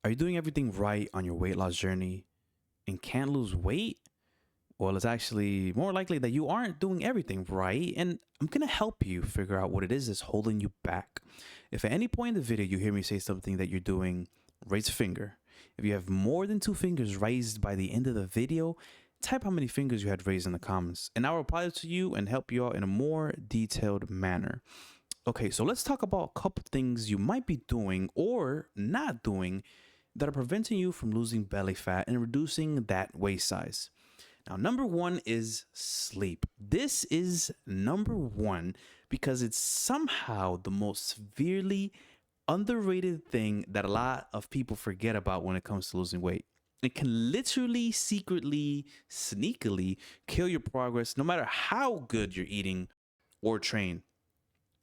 Are you doing everything right on your weight loss journey and can't lose weight? Well, it's actually more likely that you aren't doing everything right, and I'm gonna help you figure out what it is that's holding you back. If at any point in the video you hear me say something that you're doing, raise a finger. If you have more than two fingers raised by the end of the video, type how many fingers you had raised in the comments, and I'll reply to you and help you out in a more detailed manner. Okay, so let's talk about a couple things you might be doing or not doing that are preventing you from losing belly fat and reducing that waist size. Now, number one is sleep. This is number one because it's somehow the most severely underrated thing that a lot of people forget about when it comes to losing weight. It can literally, secretly, sneakily kill your progress no matter how good you're eating or train.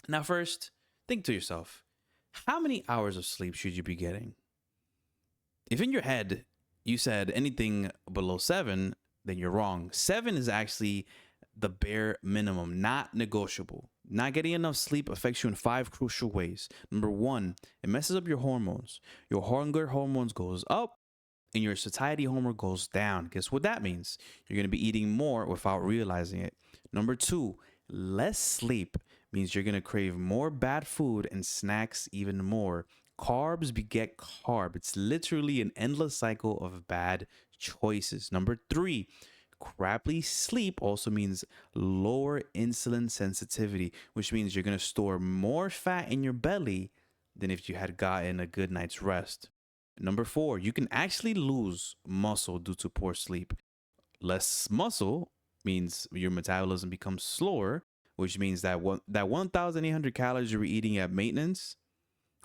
Now, first, think to yourself, how many hours of sleep should you be getting? If in your head you said anything below 7, then you're wrong. 7 is actually the bare minimum, not negotiable. Not getting enough sleep affects you in 5 crucial ways. Number 1, it messes up your hormones. Your hunger hormones goes up and your satiety hormone goes down. Guess what that means? You're going to be eating more without realizing it. Number 2, less sleep means you're going to crave more bad food and snacks even more. Carbs beget carb. It's literally an endless cycle of bad choices. Number 3, crappy sleep also means lower insulin sensitivity, which means you're going to store more fat in your belly than if you had gotten a good night's rest. Number 4, you can actually lose muscle due to poor sleep. Less muscle means your metabolism becomes slower, which means that 1,800 calories you were eating at maintenance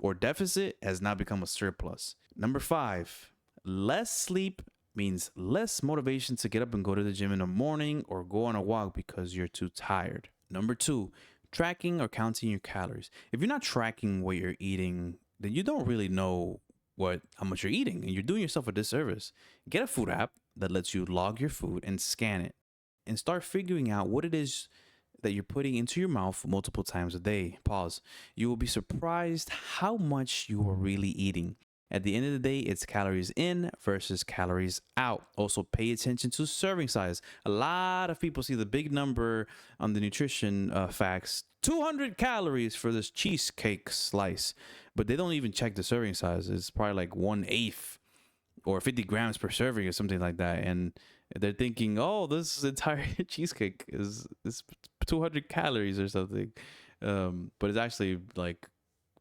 or deficit has now become a surplus. Number 5, less sleep means less motivation to get up and go to the gym in the morning or go on a walk because you're too tired. Number 2, tracking or counting your calories. If you're not tracking what you're eating, then you don't really know how much you're eating, and you're doing yourself a disservice. Get a food app that lets you log your food and scan it and start figuring out what it is that you're putting into your mouth multiple times a day. Pause. You will be surprised how much you are really eating. At the end of the day, it's calories in versus calories out. Also, pay attention to serving size. A lot of people see the big number on the nutrition facts, 200 calories for this cheesecake slice, but they don't even check the serving size. It's probably like 1/8 or 50 grams per serving or something like that. And they're thinking, oh, this entire cheesecake is 200 calories or something. But it's actually like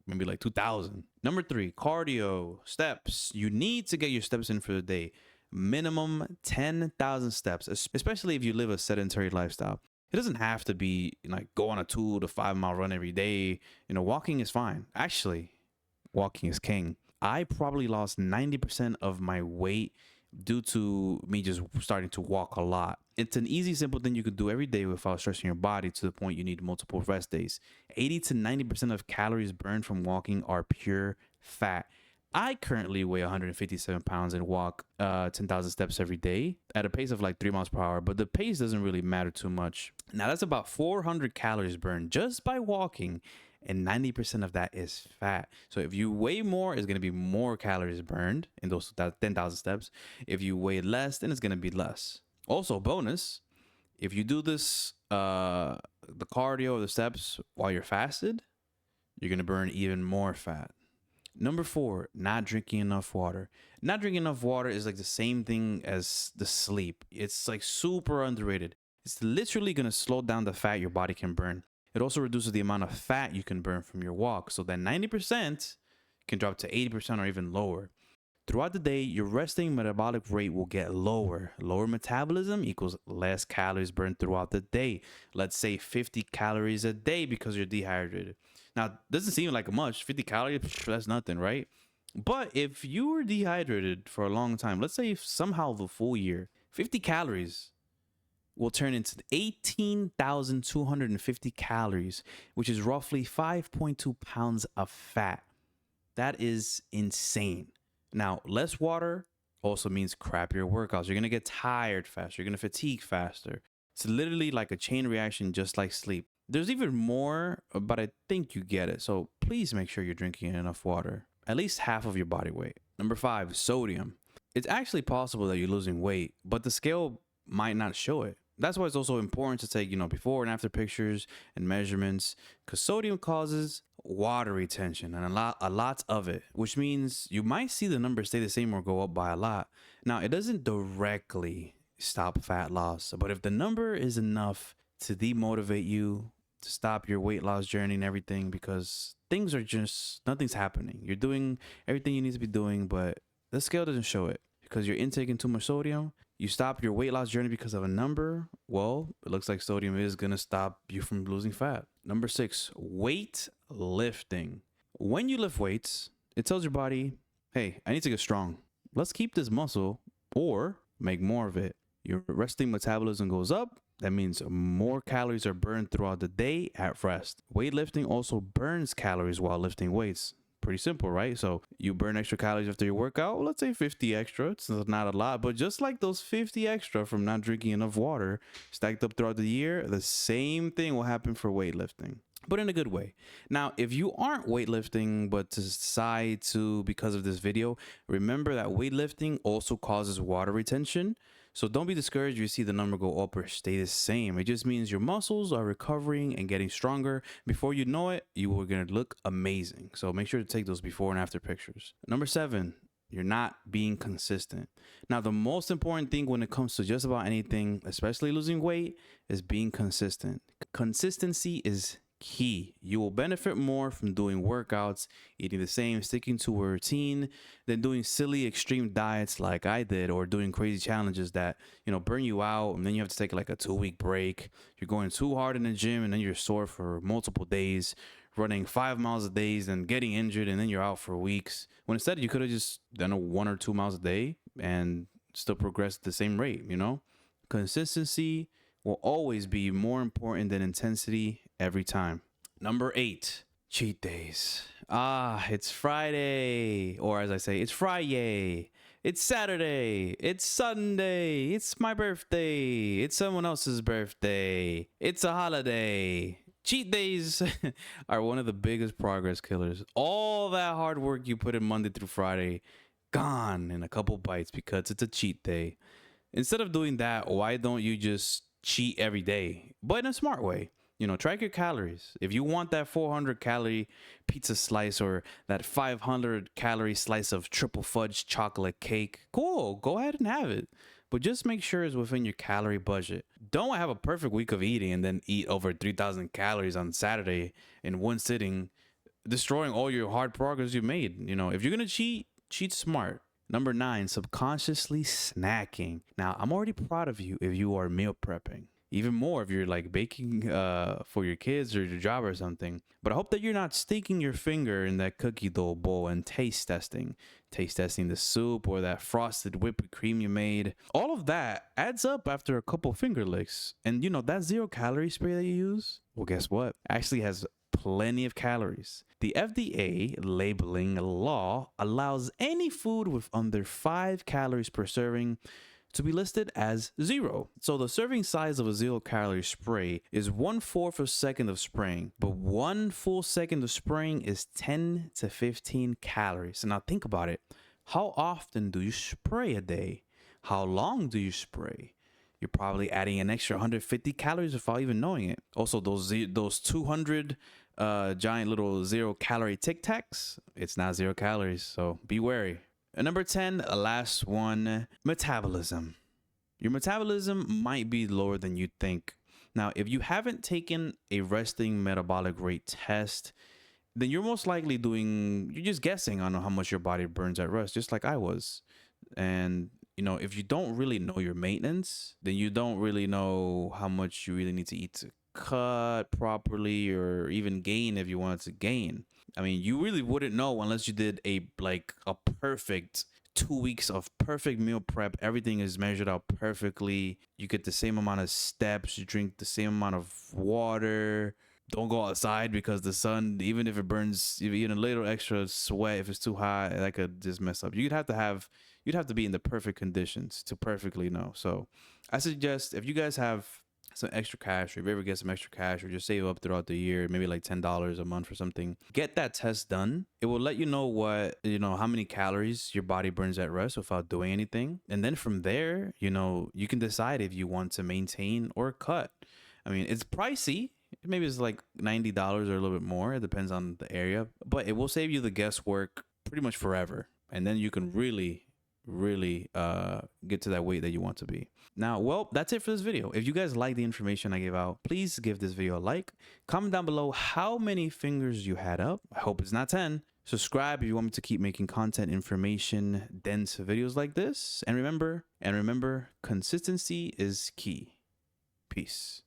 maybe like 2,000. Number 3, cardio, steps. You need to get your steps in for the day. Minimum 10,000 steps, especially if you live a sedentary lifestyle. It doesn't have to be like go on a 2 to 5 mile run every day. Walking is fine. Actually, walking is king. I probably lost 90% of my weight due to me just starting to walk a lot. It's an easy, simple thing you could do every day without stressing your body to the point you need multiple rest days. 80 to 90% of calories burned from walking are pure fat. I currently weigh 157 pounds and walk 10,000 steps every day at a pace of like 3 miles per hour, but the pace doesn't really matter too much. Now, that's about 400 calories burned just by walking, and 90% of that is fat. So if you weigh more, it's going to be more calories burned in those 10,000 steps. If you weigh less, then it's going to be less. Also, bonus, if you do this, the cardio or the steps while you're fasted, you're going to burn even more fat. Number 4, not drinking enough water. Not drinking enough water is like the same thing as the sleep. It's like super underrated. It's literally going to slow down the fat your body can burn. It also reduces the amount of fat you can burn from your walk, so that 90% can drop to 80% or even lower. Throughout the day, your resting metabolic rate will get lower. Lower metabolism equals less calories burned throughout the day. Let's say 50 calories a day because you're dehydrated. Now, it doesn't seem like much. 50 calories, that's nothing, right? But if you were dehydrated for a long time, let's say somehow the full year, 50 calories will turn into 18,250 calories, which is roughly 5.2 pounds of fat. That is insane. Now, less water also means crappier workouts. You're going to get tired faster. You're going to fatigue faster. It's literally like a chain reaction, just like sleep. There's even more, but I think you get it. So please make sure you're drinking enough water, at least half of your body weight. Number 5, sodium. It's actually possible that you're losing weight, but the scale might not show it. That's why it's also important to take, before and after pictures and measurements, because sodium causes water retention and a lot of it, which means you might see the number stay the same or go up by a lot. Now, it doesn't directly stop fat loss, but if the number is enough to demotivate you, to stop your weight loss journey and everything, because things are just, nothing's happening. You're doing everything you need to be doing, but the scale doesn't show it because you're intaking too much sodium. You stop your weight loss journey because of a number. Well, it looks like sodium is going to stop you from losing fat. Number 6, weight lifting. When you lift weights, it tells your body, hey, I need to get strong. Let's keep this muscle or make more of it. Your resting metabolism goes up. That means more calories are burned throughout the day at rest. Weightlifting also burns calories while lifting weights. Pretty simple, right? So you burn extra calories after your workout. Let's say 50 extra. It's not a lot, but just like those 50 extra from not drinking enough water stacked up throughout the year, the same thing will happen for weightlifting, but in a good way. Now, if you aren't weightlifting, but decide to because of this video, remember that weightlifting also causes water retention. So don't be discouraged if you see the number go up or stay the same. It just means your muscles are recovering and getting stronger. Before you know it, you are going to look amazing. So make sure to take those before and after pictures. Number 7, you're not being consistent. Now, the most important thing when it comes to just about anything, especially losing weight, is being consistent. Consistency is key. You will benefit more from doing workouts, eating the same, sticking to a routine, than doing silly extreme diets like I did, or doing crazy challenges that, burn you out. And then you have to take like a 2-week break. You're going too hard in the gym and then you're sore for multiple days, running 5 miles a day and getting injured. And then you're out for weeks. When instead you could have just done a 1 or 2 miles a day and still progress at the same rate, Consistency will always be more important than intensity every time. Number 8, cheat days. It's Friday, or as I say, it's Friday. It's Saturday. It's Sunday. It's my birthday. It's someone else's birthday. It's a holiday. Cheat days are one of the biggest progress killers. All that hard work you put in Monday through Friday, gone in a couple bites because it's a cheat day. Instead of doing that, why don't you just cheat every day, but in a smart way? Track your calories. If you want that 400 calorie pizza slice or that 500 calorie slice of triple fudge chocolate cake, cool, go ahead and have it. But just make sure it's within your calorie budget. Don't have a perfect week of eating and then eat over 3,000 calories on Saturday in one sitting, destroying all your hard progress you made. If you're going to cheat smart. Number 9, subconsciously snacking. Now, I'm already proud of you if you are meal prepping. Even more if you're like baking for your kids or your job or something. But I hope that you're not sticking your finger in that cookie dough bowl and taste testing. Taste testing the soup or that frosted whipped cream you made. All of that adds up after a couple finger licks. And that 0-calorie spray that you use, well, guess what? Actually has plenty of calories. The FDA labeling law allows any food with under 5 calories per serving to be listed as 0. So the serving size of a 0-calorie spray is 1/4 of a second of spraying, but 1 full second of spraying is 10 to 15 calories. So now think about it. How often do you spray a day? How long do you spray? You're probably adding an extra 150 calories without even knowing it. Also, those 200 giant little 0-calorie Tic Tacs, it's not 0 calories, so be wary. And number 10, last one, metabolism. Your metabolism might be lower than you think. Now, if you haven't taken a resting metabolic rate test, then you're most likely you're just guessing on how much your body burns at rest, just like I was. And if you don't really know your maintenance, then you don't really know how much you really need to eat to cut properly or even gain if you wanted to gain. I mean, you really wouldn't know unless you did a perfect 2 weeks of perfect meal prep. Everything is measured out perfectly. You get the same amount of steps. You drink the same amount of water. Don't go outside because the sun, even if it burns, even a little extra sweat, if it's too hot, that could just mess up. You'd have to be in the perfect conditions to perfectly know. So I suggest if you guys have some extra cash, or if you ever get some extra cash, or just save up throughout the year, maybe like $10 a month or something, get that test done. It will let you know how many calories your body burns at rest without doing anything. And then from there, you can decide if you want to maintain or cut. I mean, it's pricey. Maybe it's like $90 or a little bit more. It depends on the area, but it will save you the guesswork pretty much forever. And then you can really get to that weight that you want to be. Now, well, that's it for this video. If you guys like the information I gave out, please give this video a like. Comment down below how many fingers you had up. I hope it's not 10. Subscribe if you want me to keep making content information dense videos like this. And remember, consistency is key. Peace.